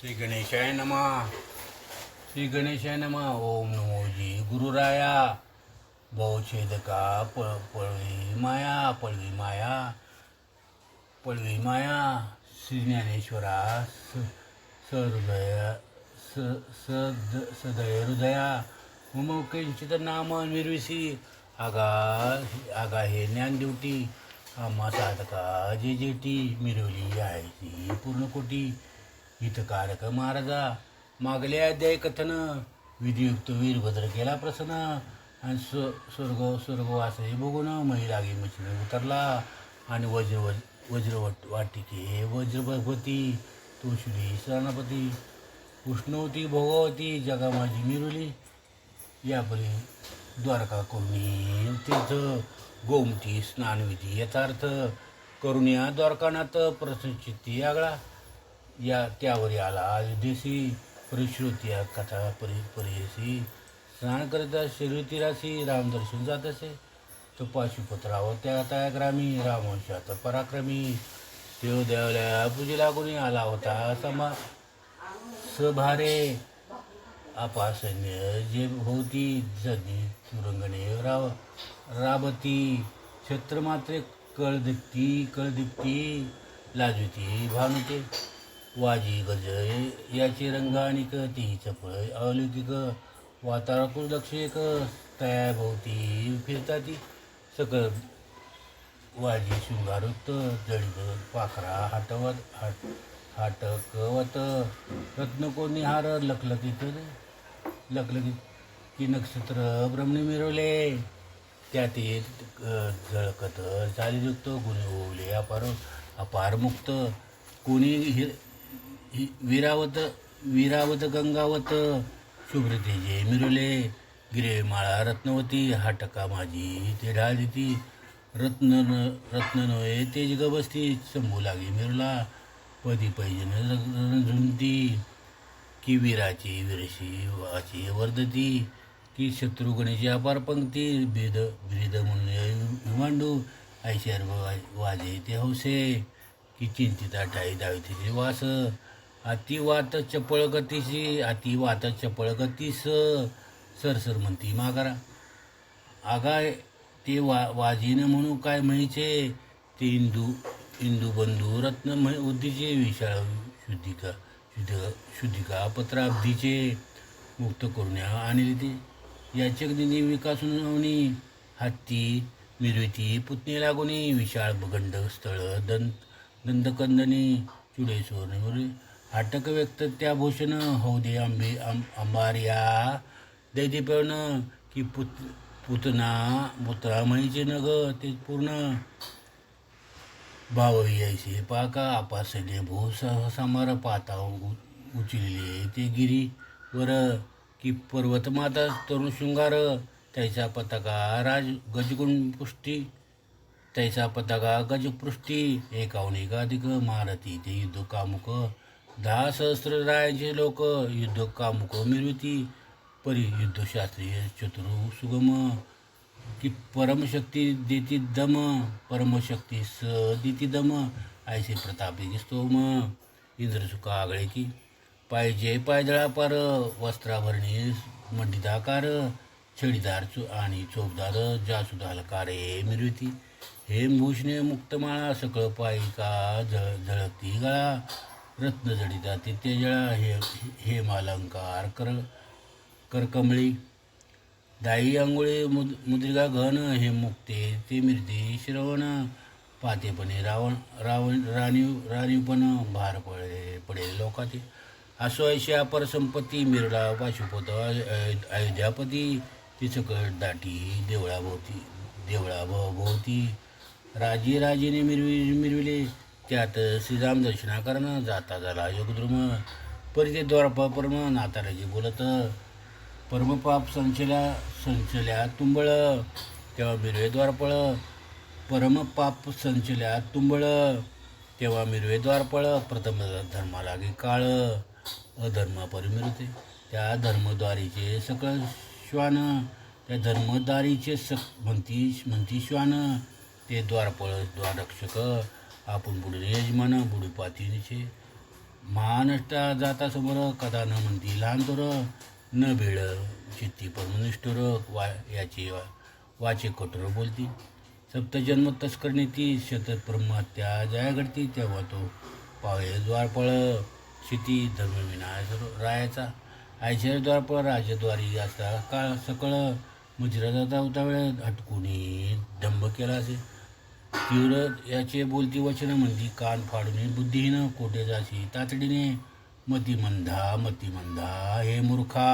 श्री गणेशाय नमः. श्री गणेशाय नमः. ओम नमो जी गुरुराया. भवछेदका पळवी माया, पळवी माया, पळवी माया. श्री ज्ञानेश्वरा सहृदय सदय हृदया. मम किंचित नाम निर्विसी. आगा आगा हे ज्ञानदेवटी. आम्हा साधका जे जेटी. मिरवली आहे ती पूर्णकोटी. हितकारक महाराजा. मागले अध्याय कथन. विधियुक्त वीरभद्र केला प्रसन्न. आणि स्वर्गवासही बघून महिलागी मचिने उतरला. आणि वज्रवट वाटिके वज्रभगवती. तुळशीली शरणपती. उष्णवती भोगवती. जगा माझी मिरुली. यापरी द्वारका करुणी तीर्थ. गोमती स्नानविधी यथार्थ. करुणिया द्वारकानाथ. प्रसन्नचित्ती आगळा. या त्यावरी आला अयोध्येसी. परिश्रुती कथा परियसी. स्नान करिता शिरतीरासी. रामदर्शन जात असे. तो पाशुपत्रावर त्या ग्रामी. रामवंशात पराक्रमी. देव देवल्या पूजे लागून आला होता सभारे. अपासन्य जे भोवती. जनी तुरंगणे राबती. छत्रमात्रे कळदीप्ती लाजविती भानुते. वाजी गज याचे रंगानिक. ती चपळ अलौकिक. वाताळकुळ दक्ष एक. तया भोवती फिरताती. सकळ वाजी शृंगारुक्त. जळीत पाखरा हाटकवत. रत्नकोणी हार लखलखीत की नक्षत्र ब्रह्मणे मिरवले. त्यात झळकत चालीयुक्त. गुणी ओवले अपार मुक्त. कोणी विरावत गंगावत. शुभ्रतेजे मिरवले. गिरेमाळा रत्नवती. हाटका माझी ते ढाळ देती. रत्न नये तेज गबसती. शंभू लागी मिरला. पदी पैजन झुंती. की वीराची विरशी वाची वर्धती. की शत्रुगणाची अपार पंक्ती. ब्रीद म्हणून मांडू. ऐशर वाजे ते हौसे. की चिंतिता ठाई दावितीचे वास. अतिवात चपळ गतीस. सरसर म्हणती मागारा. आगाय ते वाजीन म्हणू काय म्हणीचे. ते इंदू बंधू रत्न उद्धीचे. विशाळ शुद्धिका पत्राब्धीचे. मुक्त करुण्या आणली ते. याचक दिनी विकासून अवनी. हत्ती मिरविती पुतणी लागुनी. विशाळ गंड स्थळ दंतकंदनी. चुडे सोने हाटक व्यक्त त्या भूषण. हौदे अंबारिया दैदी पेवण. की पुत्रा म्हणीचे नग ते पूर्ण. भावही ऐसे पाका. अपासने भू समर पाता उचलले ते गिरी वर. की पर्वतमाता तरुण शृंगार. त्याचा पताका गजपृष्टी. एकाहून एकाधिक महारथी ते युद्ध कामुक. 10 सहस्र रायाचे लोक. युद्ध कामुक मिरविती. परी युद्धशास्त्रीय चतुर सुगम. की परमशक्ती देती दम. परमशक्ती देती दम. ऐसे प्रतापी स्तोम. इंद्रसुका आगळे की. पायजे पायदळा पार. वस्त्राभरणी मंडिताकार. छडीदार आणि चोपदार जासूद हलकारे मिरविती. हेमभूषणे मुक्तमाळा. सकळ पायिका झळकती गळा. रत्न जडिता ते तेजळा. हेमालंकार करकमळी. दाई अंघोळी मुद्रिका घन. हे मुक्ते ते मिरते श्रवण. पातेपणे राणीपण. भार पडेल लोकाते. असो ऐशी अपर संपत्ती. मिरला पाशुपत अयोध्यापती. तिचकट दाटी देवळाभोवती. राजीने मिरविले. त्यात श्रीराम दर्शनाकरण. जाता झाला योगद्रुम. परिते द्वारपा परम. नाताराजी बोलत. परमपाप संचल्या तुंबळ. तेव्हा मिरवे द्वारपळ. परमपाप संचल्या तुंबळ. तेव्हा मिरवे द्वारपळ. प्रथम धर्मा लागे काळ. अधर्मा परिमिरते. त्या धर्मद्वारीचे सकळ श्वान. त्या धर्मदारीचे म्हणती श्वान. ते द्वारपळ द्वाररक्षक. आपण बुडे यजमान. बुडी पातीचे महानष्टा जाता समोर कदा न म्हणती लहान तोर न भेळ चित्ती परमनिष्ठोर याची वाचे कठोर बोलती सप्तजन्म तस्करणी ती शतत ब्रह्महत्या जया घडती तेव्हा तो पावे द्वारपळ शिती धर्मविनाश रायाचा ऐश्वर्य द्वारपळ राजद्वारी असता काळ सकळ मुजरा जाता होता वेळ हटकुनी दंभ केला असे तीव्र याचे बोलती वचन म्हणती कान फाडून बुद्धिहीन कोठे जाशी तातडीने मतिमंधा हे मूर्खा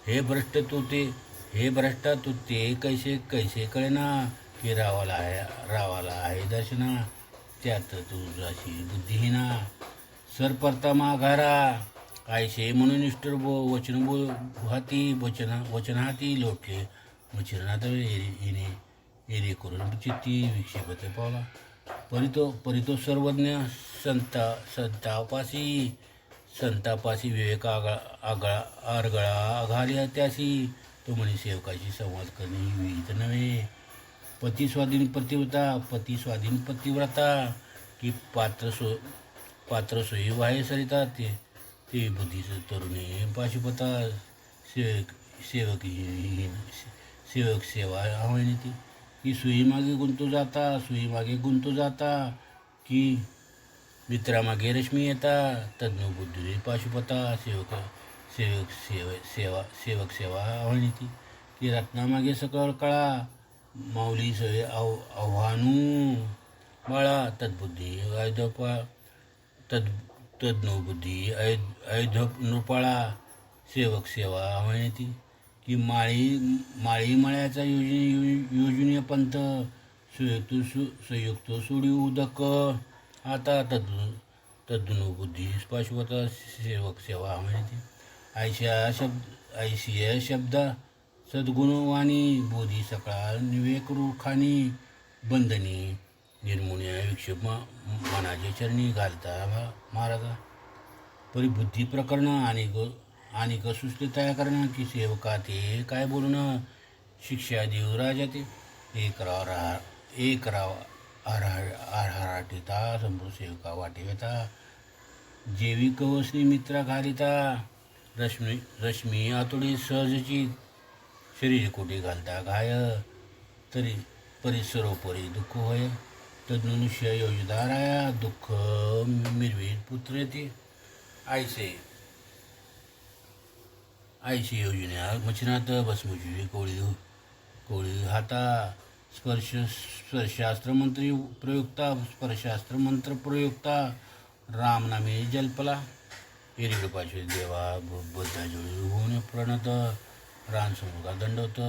हे भ्रष्ट तू ते कैसे कळेना की रावाला आहे दर्शना त्यात तू जाशी बुद्धिहीना सर परता माघारा आयशे म्हणून निष्ठुर वचन हाती लोटले मच्छरनाथ येणे एरे करून चित्ती विक्षेपते पावला परितो सर्वज्ञ संतापासी विवेक आरगळा घाल्या त्यासी तो म्हणे सेवकाशी संवाद करणे विहित नव्हे पती स्वाधीन पतिव्रता की पात्र सोयी वाहे सरिता ते बुद्धीच तरुणी पाशुपता सेवक सेवा हवणी ती की सुई मागे गुंतू जाता की मित्रामागे रश्मी येता तज्ञ बुद्धी पाशुपता सेवक सेवा हवणी ती की रत्नामागे सकळ कळा माऊली सवे आव्हानू बाळा तद्बुद्धी तज्ञ बुद्धी अयोध्या नृपाळा सेवक सेवा हवणी ती की माळी मळ्याचा योजनीय पंथ संयुक्त सोडी उदक आता तद्नु बुद्धी पाशुपता सेवक सेवा माहिती ऐशिया शब्द सद्गुणवाणी बोधी सकाळ विवेक रूखानी बंधनी निर्मुनिया विक्षेप मनाचे चरणी घालता महाराजा परिबुद्धी प्रकरण आणि सुस्ती तयार करणं की सेवका ते काय बोलणं शिक्षा देऊ राजा ते एक राव आरहाटिता संभू सेवका वाटेवेता जेवी कवसनी मित्रा घालिता रश्मी आतुडी सहजची शरीर कोटी घालता घाय तरी परिसरोपरी दुःख होय तद्मनुष्य योजदाराया दुःख मिरवीत पुत्र ते आईशी योजन्या मचनात भस्मजी कोळी हाता स्पर्शास्त्र प्रयुक्ता रामनामे जल्पला एरिडपाशे देवा बद्धाजोळी होऊन प्रणत रानसमुगा दंडवत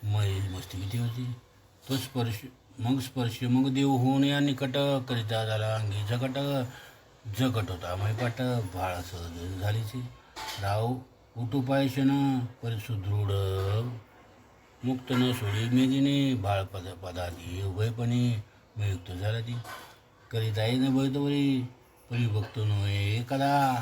मस्ती किती होती तो स्पर्श मग देव होऊन या निकट करिता झाला अंगी झकट होता मैपाट भाळ सहज झालीची राव उठुपायशन परिसुदृढ मुक्त न सोडी मेदिने भाळ पदाती उभयपणे मिळुक्त झाला ती करिताई न भयतवरी परिभक्त नव्हे कदा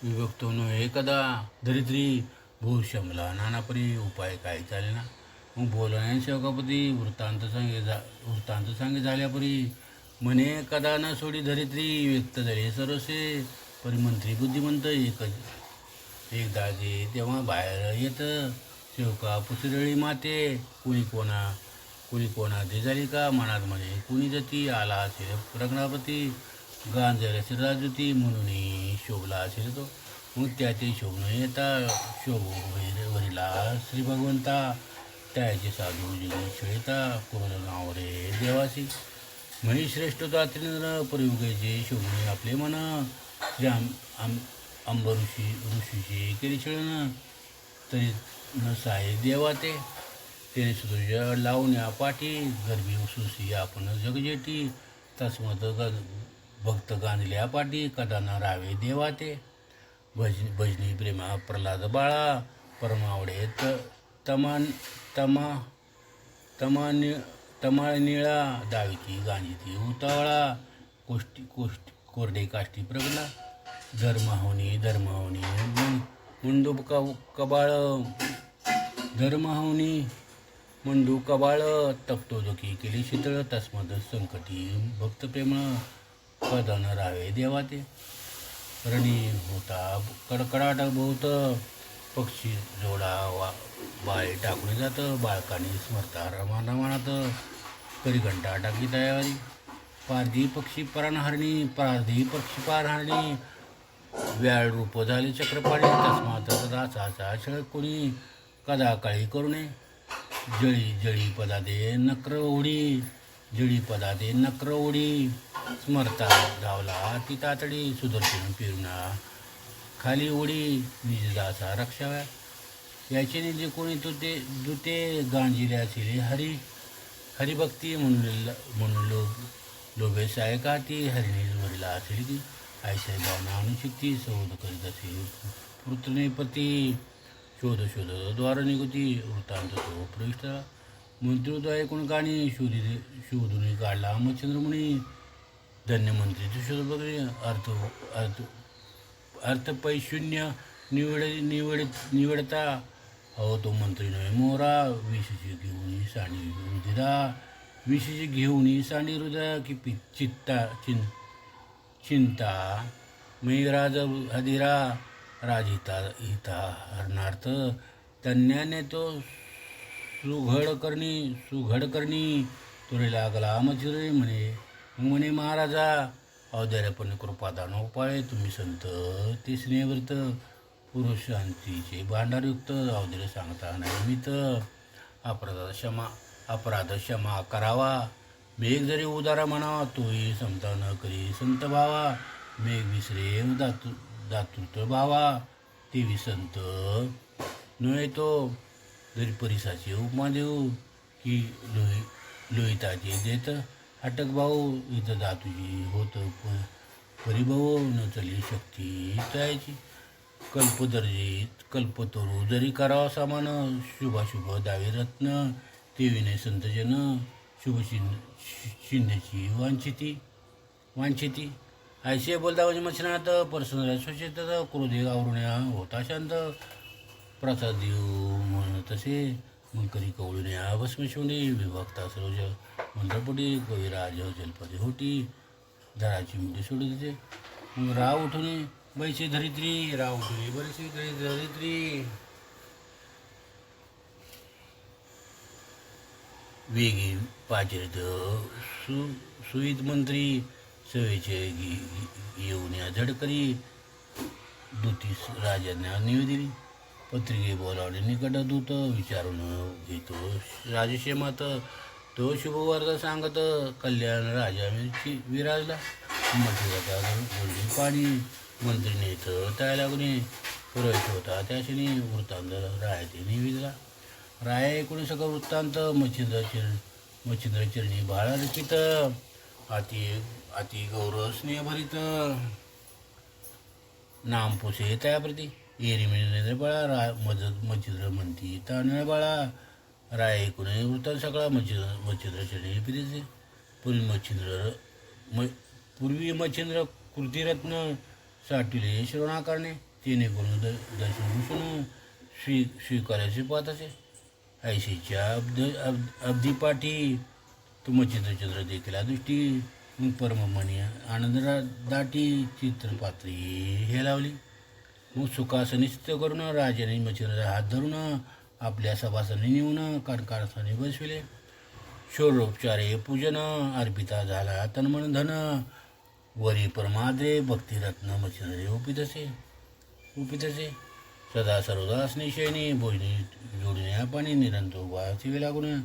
विभक्त नव्हे कदा धरित्री भूशमला नानापरी उपाय काही चाले ना मग बोलण्याने सेवकापती वृत्तांत सांगे झाल्यापरी म्हणे कदा न सोडी धरित्री व्यक्त झाले सर्वसे परिमंत्री बुद्धिमंत एकदा जे तेव्हा बाहेर येतं सेवका पुसरळी माते कुणी कोणा ते झाली का मनात म्हणे कुणी जती आला असेल प्रज्ञापती गांजर असेल राजूती म्हणून शोभला असेल तो मग त्या ते शोभन येता वरीला श्री भगवंता त्याचे साधू श्वेता कोण नाव रे देवासी म्हणी श्रेष्ठता त्रिनेंद्र परियुगेचे शोभून आपले मन श्री ऋषीचे केली छळण तरी न साहे देवा तेने सुदुर्य लावण्या पाठी गरबी सुसी आपण जगजेटी तस्मत भक्त गांधल्या पाठी कदा न रावे देवा ते भजनी प्रेमा प्रल्हाद बाळा परमावडे तमाळ निळा दावीती गांजीती उतावळा कोरडे काष्टी प्रगला धर्महोनी मुंडू कबाळ धर्महावनी मंडू कबाळ तपतो दुखी केली शीतळ तस्मद संकटी भक्त प्रेमळ पदन रावे देवा ते रणी होता कडकडाट बहुत पक्षी जोडा बाळे टाकून जातं बाळकाने स्मरता रमानात करीघंटा टाकी तयारी पारधी पक्षी पराणहारणी पारधी पक्षी पारहारणी व्याळ रूप झाले चक्रपाणी तस्मात दासाचा छळ कोणी कदा काळी करू नये जळी जळी पदादे नक्र ओढी जळी पदादे नक्र ओढी स्मरता धावला ती तातडी सुदर्शन फिरुना खाली उडी निजदासा रक्षाव्या याचे निजे कोणी दुते गांजिले असेल हरिभक्ती म्हणून लोभे सायका ती हरिणीवरीला असेल की आयशाई भावना अनुशक्ती संवोध करीत असेल पृतनेपती शोध द्वार निगुती वृत्तांत तो प्रविष्ट मंत्रित्व ऐकून काणी शोधून काढला मच्छंद्रमुनी धन्य मंत्री तो शोध बघे अर्थपैशून्य निवडता अहो तो मंत्री नव्हे मोरा विषयी घेऊन सांडी रुधिरा विषयी घेऊन सांडी हृदया की चिंता मैराज हदिरा राजहिता हरणार्थ तज्ञाने तो सुघड करणी तुरे लागला मचिरे म्हणे महाराजा औदार्यपणे कृपादान उपाय तुम्ही संत ते स्नेहव्रत पुरुष शांतीचे भांडारयुक्त औदार्य सांगता निमित्त अपराध क्षमा करावा मेघ जरी उदारा म्हणावा तोही समता न करी संत भावा मेघ विसरे दातृत्व भावा ते विसंत नव्हे तो जरी परिसाची उपमा देऊ की लोहिताचे देत हटक भाऊ इथं धातूची होत परिभाऊ न चली शक्ती तयाची कल्पतरू जरी करावा सामान शुभाशुभ दावे रत्न ते विनय संतजन शुभ चिन्हाची वांछिती ऐसे बोलता म्हणजे मच्छनात परसनरा स्वच्छत क्रोधे आवरुण्या होता शांत प्रसाद देऊ म्हण तसे मंकरी कवळुण्या भस्मशोंडी विभक्ता सरोज मंत्रपटी कविराज जलपदी होती धराची मुठी सोडी देते मग राव उठून बैसे धरित्री राव उठून बरेसे धरित्री वेगी पाचिरित सुईत मंत्री सवेचे येऊन या झडकरी दूतीस राजांना निवेदिली पत्रिके बोलावले निकट दूत विचारून घेतो राजक्षेमात तो शुभवार्ता सांगत कल्याण राजा विराजला बोलली पाणी मंत्री नेत त्या लागून पुरवित होता त्याशी वृत्तांत रायाचे निवेदला राया एकूण सगळं वृत्तांत मच्छिंद्र चरणी बाळा रचित अति गौरव स्नेहभरित नाम पोसे त्याप्रती एरी मिळणे बाळा मच्छिंद्र म्हणती तांदळ बाळा राय एकूण वृत्तांत सगळा मच्छिंद्र चरणी पिरीचे पूर्वी मच्छिंद्र कृतिरत्न साठविले श्रवणाकारणे तिने करून दर्शन भूषण स्वीकारायचे पाहत असे ऐशीच्या अब्धिपाठी तो मच्छिंद्रचंद्र देखील दृष्टी परममणी आनंद दाटी चित्रपात्री हे लावली मग सुखास निश्चित करून राजाने मच्छिंद्र हात धरून आपल्या सभासनी नेऊन कारखाने बसविले षोडोपचारे पूजन अर्पिता झाला तन्मन धन वरी परमाद्रे भक्तिरत्न मच्छिंद्र उपितसे सदा सर्वदास निशयनी भोजनी जोडण्या पाणी निरंतर वाचिवे लागून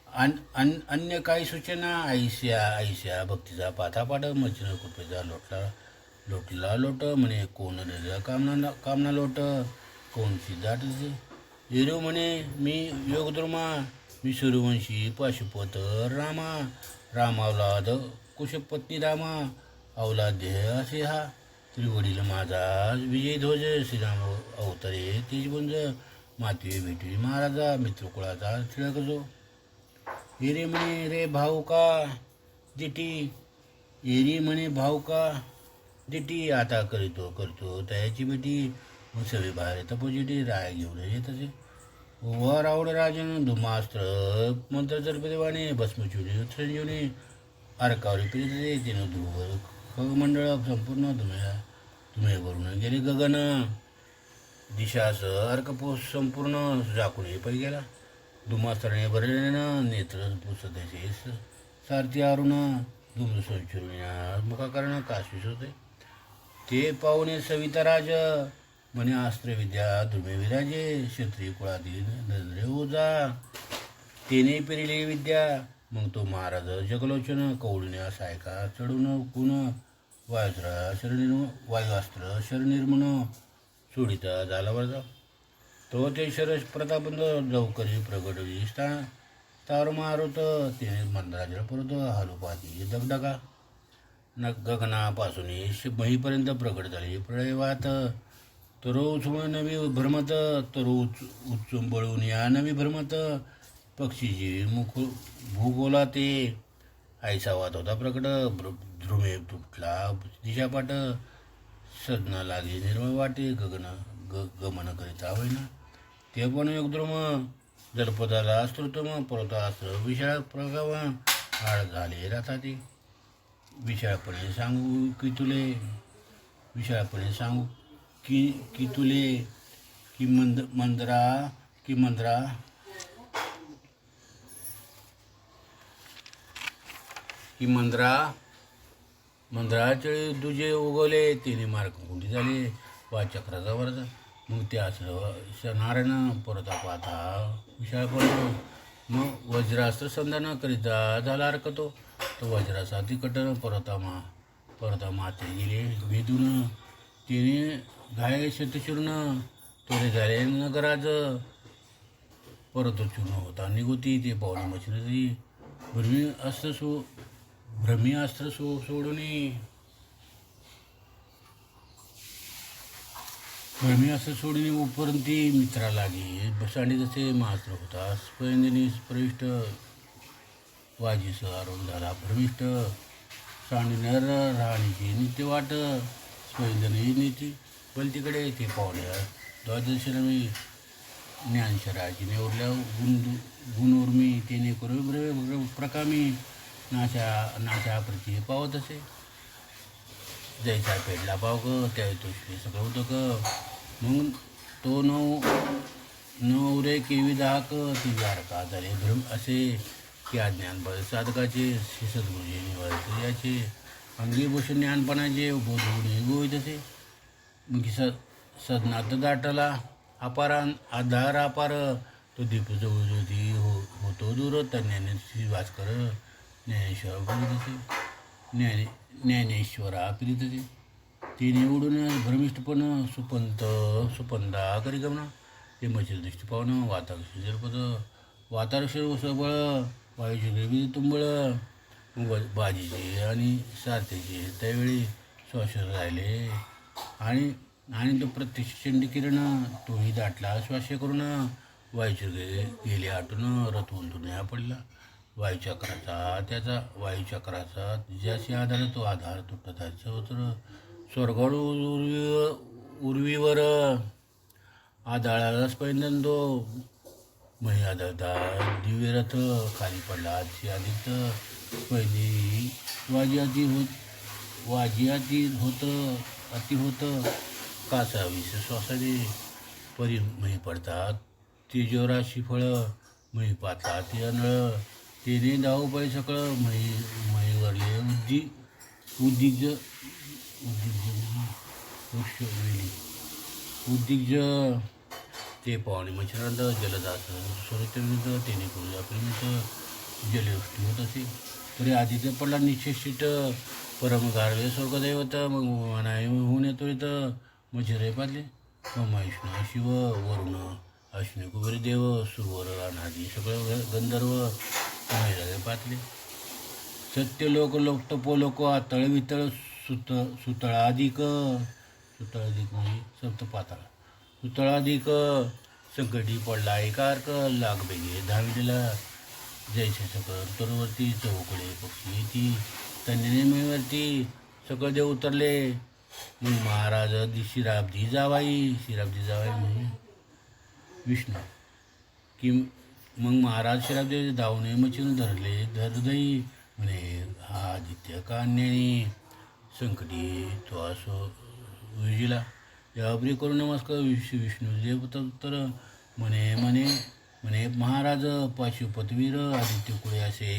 अन्य काही सूचना ऐश्या भक्तीचा पाठापाठ मच्छिंद्र कृपेचा लोटला लोट म्हणे कोण कामना लोट कोणची दाटचे येरू म्हणे मी योगद्रुमा मी सूर्यवंशी पाशुपत रामावलाद कुशपत्नी रामा अवलाद्य असे हा त्रिवडील माझा विजय ध्वज श्रीराम अवतरे तेजपुंज मातवी भेटवी महाराजा मित्रकुळाचा टिळक जो एरी म्हणे रे भाऊ का दिटी एरी म्हणे भाऊ का दिटी आता करतो त्याची बेटी मग सगळे बाहेर तपोजिटी राय घेऊन येत असे वर आवड राजन धुमास्त्र मंत्र जरपदेवाने भस्मचुरी संजीवनी अर्कावरी पिरिते तिनं ध्रुव खगमंडळ संपूर्ण धुमे भरून गेले गगन दिशास अर्कपोस संपूर्ण झाकून पै गेला धुमास्त्राने भरलेनं नेत्र पुसदेशे सारथी अरुण धुमसंचुरून मुखाकरण काशीस होते ते पाहुणे सविताराज म्हणे अस्त्रविद्या धुमे विराजे क्षत्रिय कुळातील नजरे ओजा तेने पेरिले विद्या मग तो महाराज जगलोचन कवळीने सायका चढून कुण वायुअस्त्र शरनिर्मण सोडिता झाला वरजा तो ते शरस प्रतापंद जवकरी प्रगटली तार मारुत तेने मंदराजला परत हालुपाती दगदगा गगनापासून महीपर्यंत प्रकट झाले प्रळयवात तरो उचमून नवी भ्रमत तरो उच्चुंबळून या नवी भ्रमत पक्षीजी मुख भूगोला ते आयसा वाद होता प्रकट ध्रुमे तुटला दिशापाट सदना लागे निर्मळ वाटे गमन करीता होईना ते पण योगद्रुम जलपदाला स्तोत्रम पर्वतास्त्र विशाळ प्रगाव आड झाले रथाती विशाळपणे सांगू की तुले विशाळपणे सांगू की तुले की मंदराचे दुजे उगवले तिने मार्ग कुंडी झाले वा चक्राचा वरचा मग ते असं नारायण परता पाहता विशाळ पडतो मग वज्रास्त्र संधान करिता झाला हरकतो तो वज्राचा तिकट परता माते गेले वेदून तिने घाय शतचूर्ण तोरे झाले नगराज परत चूर्ण होता निगुती ते पावलं मशिनरी भ्रमी अस्त्र सोडून उपरंती मित्रा लागे बसांडी जसे मास्त्र होता स्पंदिनी प्रविष्ट वाजीसह आरोप झाला भ्रमिष्ट सांडणार राहणीची नित्य वाट स्पंदनी नीती पलतीकडे ते पावल्या द्वादशनवी ज्ञानशराची निवडल्या गुणउर्मी तेने करू प्रकामी नाशा प्रती पावत असे जैसा पेडला पाव ग त्या तुझे सगळं होतं ग मग तो नवरे केवी दाहक ती वारका झाले भ्रम असे की अज्ञान साधकाचे सद्गुरुजी निवारते याचे अंगीभूषण ज्ञानपणाचे बोधगुणी गोवित असे मग सदनात दाटला आधार अपार तो दीप जवळजवळी होतो दूर तज्ञाने वाचकर ज्ञानेश्वर बोलत ज्ञानेश्वरा फिरित असे ते निवडून भ्रमिष्ठपण सुपंदा करी गमना ते मच्छर दृष्टी पाहणं वातावरण जलपद वातावरण सबळ वायूचे ग्रेवी तुंबळ बाजीचे आणि सारथीचे त्यावेळी श्वास राहिले आणि तो प्रत्यक्ष चंडी किरण तोही दाटला श्वास करून वायूचे गेले आटून रथ उलटून पडला वायुचक्राचा ज्याशी आधार तो आधार तुटत आहे स्वर्गाळ उर्वीवर आधाळाला स्पंदन तो मही आदळता दिव्य रथ खाली पडला आदित्य पहिली वाजी होत कासावीस श्वासाने परी मही पडतात तेजोराशी फळं मही पातळा ती अनळ तेने धावपळे सकळं महीवरले उद्दिग्ज ते पावणे मच्छरांत जलदास स्वरतेविरुद्ध तेने करूयाप्रेमित जलवृष्टी होत असे तरी आदित्य पडला निश्चित परम गारवे स्वर्गदैवत मग मनाई होऊन येतो इथं मच्छरे पाडले मग विष्णू शिव वरुण अश्विनी कुबेर देव सुरवर अनादी सगळं गंधर्व महिला पातले सत्यलोक तपोलोक आतळ वितळ सुतळाधिक म्हणजे सप्तपाताळ सुतळाधिक संकटी पडला एकार्क लाग बेगे धाविलेला जैसे सकळ तरुवरती चौकडे पक्षी ती तन्नीने मेवरती सकळ देव उतरले मग महाराज शिराबजी जावाई म्हणजे विष्णू की मग महाराज श्रापदेव धावणे मचिन धरले धरदई म्हणे हा आदित्य का अन्यानी संकटी तो असो विजिला यावरी करू नमस्कार विष्णुदेव तर म्हणे म्हणे म्हणे महाराज पाशुपतवीर आदित्य कुळे असे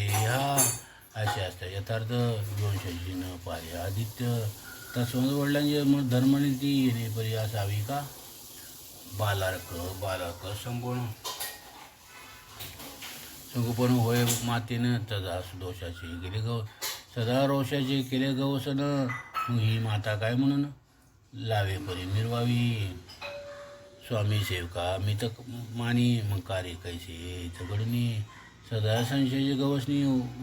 असे असतात यथार्थ वंशाची न पारे आदित्य तसवंत वडिलांचे धर्मनीती येणेपरी असावी का बालक संगोपन होय मातेनं तदा दोषाचे गेले सदा रोषाचे केले गवसन मग ही माता काय म्हणून लावे परी मिरवावी स्वामी सेवका मी तर मानी मग कार्य कैसे झगडणी सदा संशयाची गवसनी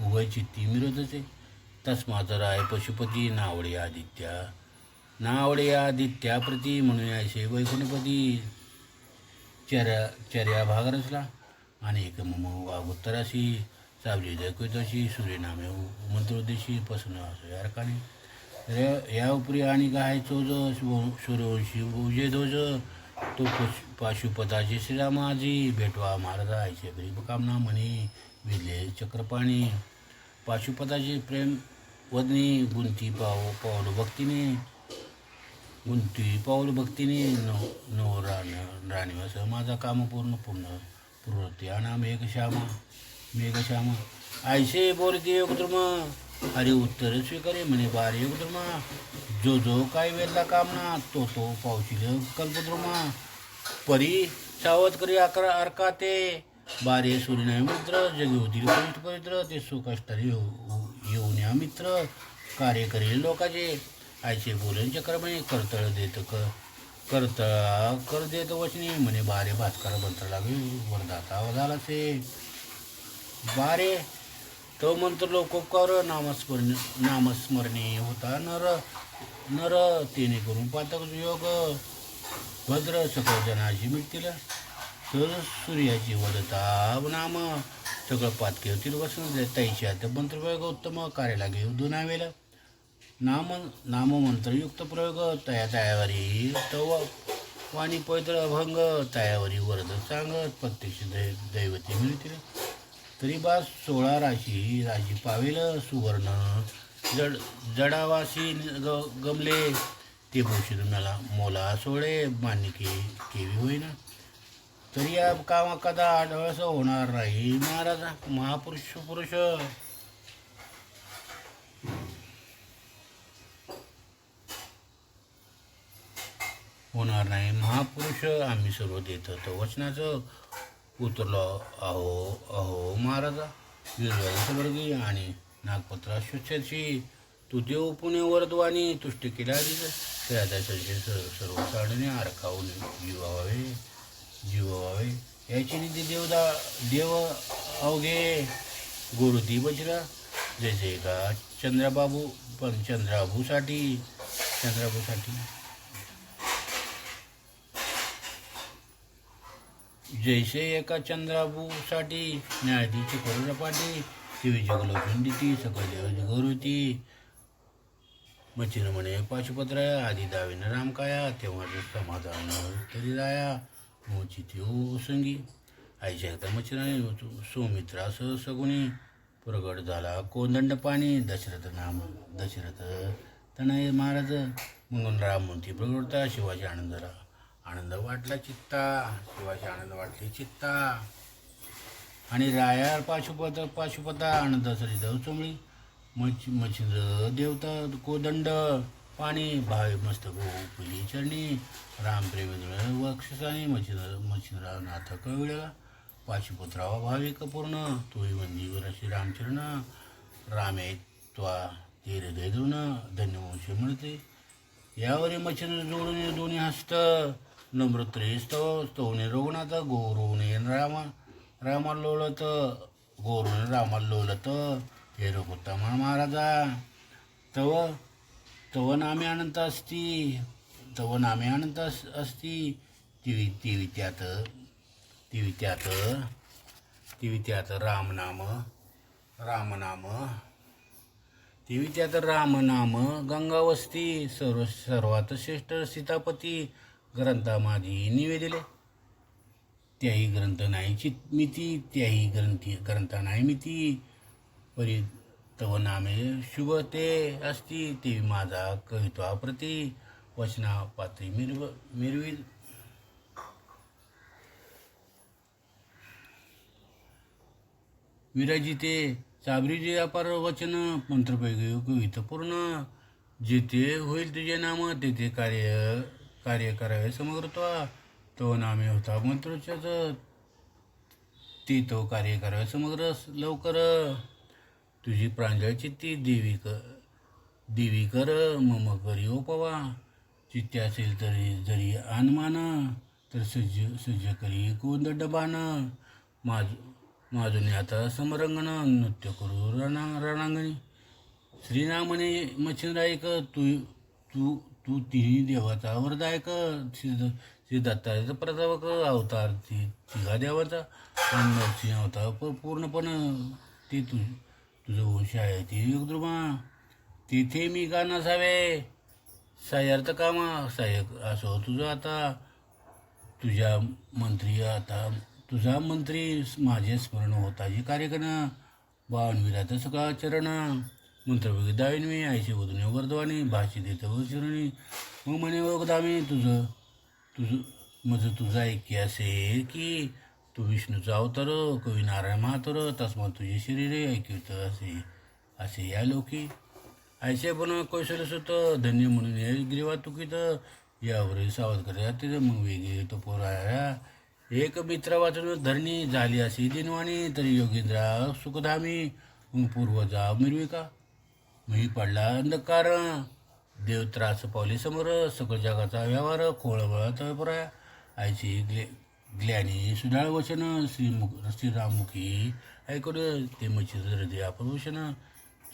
उभय चित्ती मिरवतचे तस्मात राय पशुपती नावडे आदित्या प्रती म्हणून ऐसे वैकुंठपती चर्या भाग रचला आणि एक मम वागोत्तराशी सावली दैकतशी सूर्यनामे मंत्रोदेशी पसन असो यारकाने या उपरी आणि काय चोज सूर्यवंशी उजे ध्वज तो पाशुपताचे श्रीरामाजी भेटवा महाराजा ऐसे कामना म्हणे विले चक्रपाणी पाशुपताचे प्रेम वदनी गुंती पाऊल भक्तीने नव राणीवास माझा काम पूर्णते आणा मेघश्यामा ऐसे बोलते योगद्रुम हरी उत्तर स्वीकारे म्हणे बारे योगद्रुमा जो काय वेळला कामना तो पावशील कल्पद्रुमा परी सावध करी अर्का ते बारे सूर्यनाय मित्र जगी होतील पवित्र ते सुकष्टारी येऊन या मित्र कार्य करेल लोकाचे आयचे बोलन चक्रमणे कर देत वचने म्हणे बारे भास्कर मंत्र लागे वरदाता झाला से बारे तो मंत्र लोकोपकार नामस्मरणी होता नर तेने करून पातक योग भद्र सकळ जनाची मिळतील तर सूर्याची वदता नाम सगळं पातके होतील वसन तैशात मंत्रप्रयोग उत्तम कार्य लागे दुनावेला नाम मंत्रयुक्त प्रयोग तयावरी तव वाणी पवित्र अभंग तयावरी वरद सांगत प्रत्यक्ष दैवती मिळतील तरी बा 16 राशी पावेल सुवर्ण जडावासी गमले ते भूषण मला मोला सोळे मान्य केवी होईना तरी या कामा कदा आढळस होणार नाही महाराज महापुरुष होणार नाही महापुरुष आम्ही सर्व देत वचनाचं उतरलो अहो महाराजा वीरवर्गी आणि नागपत्रा शुच्छेची तू देव पुणे वरदवानी तुष्ट केला त्याचा संशय सर्व साडणे आरखावून जीवावे याची निधी देव अवघे गुरुती बचला जैसे का चंद्राभूसाठी जैसे एका चंद्राभूसाठी न्यायाधीश करुणापाठी शिवी जगलोचून देती सकल देव गरुती मचिन म्हणे पाशुपत्राया आधी दावेनं रामकाया तेव्हा समाधान तरी राया मोची त्यो संगी आईच्या एकदा मचिनाने सौमित्रा सगुणी प्रगट झाला कोदंड पाणी दशरथ तनय महाराज म्हणून राम म्हणती प्रगटता शिवाजी आनंद झाला आनंद वाटला शिवाजी आनंद वाटली चित्ता आणि राया पाशुपता आनंद सरिता चोमळी मच्छिंद्र देवता कोदंड पाणी भावे मस्तक उपली चरणी रामप्रेमी वक्षसाने मच्छिंद्रनाथ कळविळला पाशुपत्रावा भाविक पूर्ण तोही वंदीवर श्री रामचरण रामे त्वा ते हृदय दोन धन्यवंश मिळते यावरी मच्छिंद्र जोडून दोन्ही हस्त नम्रत्रे स्तवने रघुनाथ गौरवने रामा लोळत हे रघुत्तम महाराजा तव नामे अनंत असती तिवी त्यात रामनाम गंगावस्ती सर्वात श्रेष्ठ सीतापती ग्रंथामाधी निवेदिले त्याही ग्रंथ नाही चित्मिती, त्याही ग्रंथा नाही मिती, परी तव नामे शुभ ते असती, ते माझा कवित्वा प्रती वचना पात्री मिरवी. विराजिते चाबरीजे अपार वचन, मंत्रपैकी कवित पूर्ण, जेथे होईल तुझे नाम तेथे कार्य करावे समग्रत्वा, तो नामे होता मंत्रोच्चाच, ते तो कार्य करावे समग्र लवकर, तुझी प्रांजळ चित्ती देवी कर मम करी ओपवा, चित्ते असेल तरी जरी अनमान, तर सज्ज करी कोंदडबान, माझुने आता समरंगण, नृत्य करू रणांगणी, श्रीनामने मच्छिंद्रायक, तू तू तू तिन्ही देवाचा वरदायक, श्री दत्ताचा प्रतापक अवतार, तिघा देवाचा नरसिंह अवतार पूर्णपण, ते तुझं वंश आहे ते योगद्रुमा, तिथे मी का नसावे सायार्थ कामा, सायक असो तुझं आता, तुझा मंत्री माझे स्मरण होताची कार्यकरण, बावनवीरात सकाळ चरण, मंत्रपैकी दाविनवी आयशी वधूने वर्धवानी, भाषी देत वशिरणी, मग म्हणे ओगदामी तुझा ऐकी असे की, तू विष्णूचा अवतार कवी नारायण महातर, तस्मात तुझे शरीरे ऐकिवत असे या लोकी, ऐसे पण कौशल्यसुत धन्य म्हणून हे ग्रीवा तुकीत, यावरील सावध करते मग वेगळे तो पोराया, एक मित्र वाचून धरणी झाली अशी दिनवाणी, तरी योगेंद्रा सुखधामी, मग पूर्वजा मिरविका, मी पडला अंधकार, देव त्रास पावले समोर, सकळ जगाचा व्यवहार खोळबळात पराया, आईची ग्ल्यानी सुडाळ वचन, श्रीरामुखी ऐकून ते मच्छी हृदय अप्रभूषण,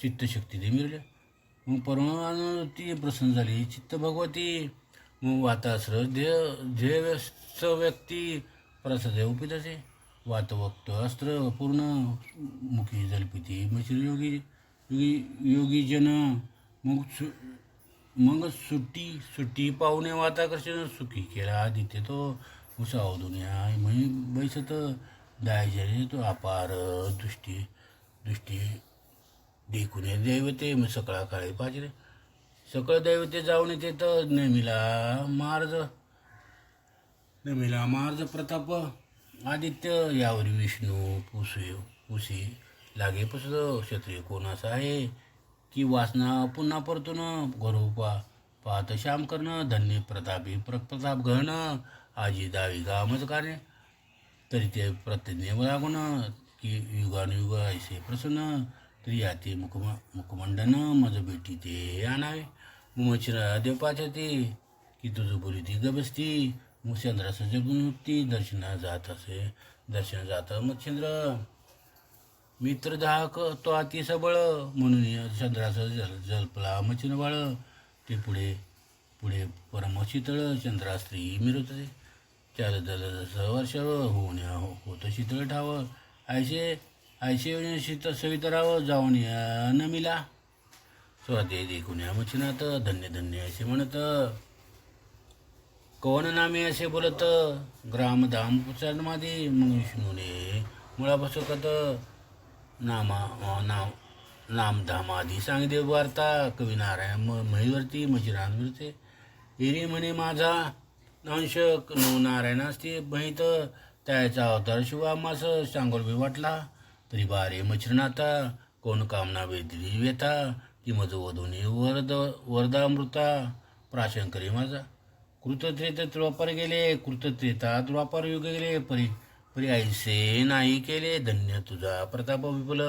चित्तशक्ती ते मिरले, मग परमानुती प्रसन्न झाली चित्त भगवती, मग वातास्र ध्येयस्थ व्यक्ती, प्रसाद उपित असे, वातवक्त अस्त्र पूर्ण, मुखी जलपिती मच्छी योगी जन, मग सुट्टी पाहुणे वाताकर्षण, सुखी केला आदित्य तो, उसावधुन्या मही बैसत, दायजरे तो अपार दृष्टी देखून दैवते, मग सकाळ काळी पाजरे, सकळ दैवते जाऊन येते तर नमिला मार्ज प्रताप, आदित्य यावर विष्णू पुसी लागे पुसत, क्षत्रिय कोण असा आहे की वासना पुन्हा परतून, घरोपा पाहत श्याम करणं, धन्य प्रतापी प्रताप घडणं, आजी दावी गामच कार्य, तरी ते प्रतिज्ञे लागून की युगानुयुग ऐसे प्रसन्न, तरी याते मुखमंडन मज भेटी ते आणावे, मच्छिरा देव पाचते की तुझं बोली ती गबसती, मग चंद्राचं जगुनुक्ती दर्शन जात मच्छिंद्र, मित्र दाहक तो अति सबळ, म्हणून चंद्राचं जलपला मच्छिन बाळ, ते पुढे परमशीतळ, चंद्रा स्त्री मिरवते, चाल जसं वर्ष होत शीतळ ठाव, ऐसे सवितराव जाऊन या नमिला, स्वते देखून या मच्छिनात, धन्य धन्य असे म्हणत, कवन नामे असे बोलत, ग्रामधाम पुचारमादी, मग विष्णूने मुळापासकत, नामधामादी सांगदे वार्ता, कवी नारायण महिवरती मचिरान मिळते, एरी म्हणे माझा अंश नारायण असते बहित, त्याचा अवतार शिवामास सांगोल वाटला, तरी बारे मच्छिरनाथा, कोण कामना वेदली व्यथा, ती मज वधूने वरदामृता, प्राशन करी माझा, कृतत्रेत द्वापार गेले, कृतत्रेता द्वापार युग गेले, परी ऐसे नाही केले, धन्य तुझा प्रताप विपुल,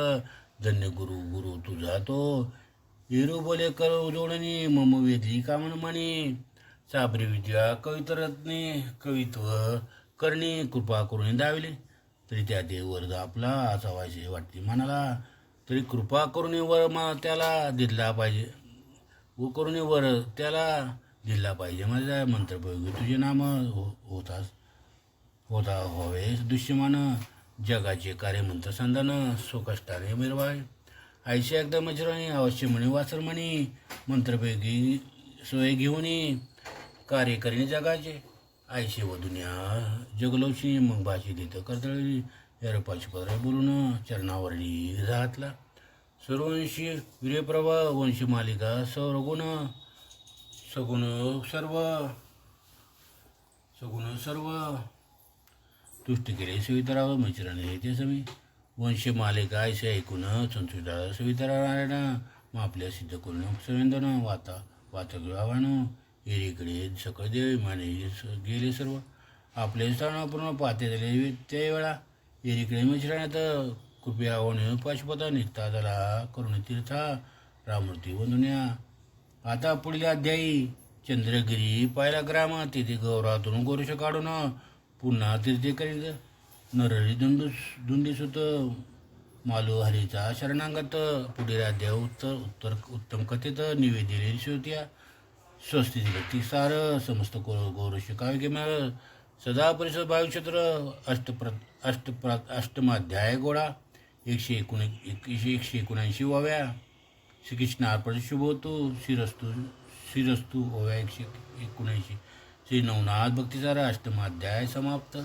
धन्य गुरु तुझा तो, येरू बोले कर जोडणी, मम वेदली कामन म्हणी, साबरी विद्या कवितरत्ने, कवित्व करणे, कृपा करून दाविले, तरी त्या देव वर्ग आपला असावायचे वाटते मनाला, तरी कृपा करून वर त्याला दिला पाहिजे, व करून वर त्याला दिला पाहिजे, माझा मंत्रप्रयोगी तुझे नाम होता व्हावे दृश्यमान, जगाचे कार्यमंत्र संधान, स्वकष्टाने मिरवाय, आयशी एकदा मजराने अवश्य म्हणे वासर म्हणे, मंत्रपैकी सोय घेऊन कार्य करीने जगाचे, आयशे व दुनिया जगलवशी मग भाषी देतं कर्तळी यार पाचपत्र बोलून चरणावरली घातला सर्वंशी वीर्यप्रभा वंश मालिका सौरगुण सगुण सर्व सगुण सर्व तुष्ट केले सवितराव मैत्रिणी हे ते समी वंश मालिका ऐसे ऐकून संस्कृता सवितरा नारायण मग आपल्या सिद्ध करून सवेंदन वातग्रहावानं एरीकडे सकळ देव माने गेले सर्व आपले स्थान पूर्ण पाहते झाले त्यावेळा एरीकडे मिश्रणात कृपया होणे पाशुपता निघता झाला करुण तीर्था रामूर्ती वंदुन्या आता पुढील अध्यायी चंद्रगिरी पाहिला ग्राम तिथे गौरातून गोरुष काढून पुन्हा तीर्थे करीत नरहरी दुंडीसुत मालू हरीचा शरणांगत पुढील अध्याय उत्तम कथित निवेदिले श्रोत्या स्वस्तिती भक्ती सार समस्त गौरश काव्य सदा परिषद वायुक्षेत्र अष्टमाध्याय गोळा 179 ओव्या श्रीकृष्ण अर्पण शुभवतू श्रीरस्तू ओव्या 179 श्री नवनाथ भक्तिसार अष्टमाध्याय समाप्त.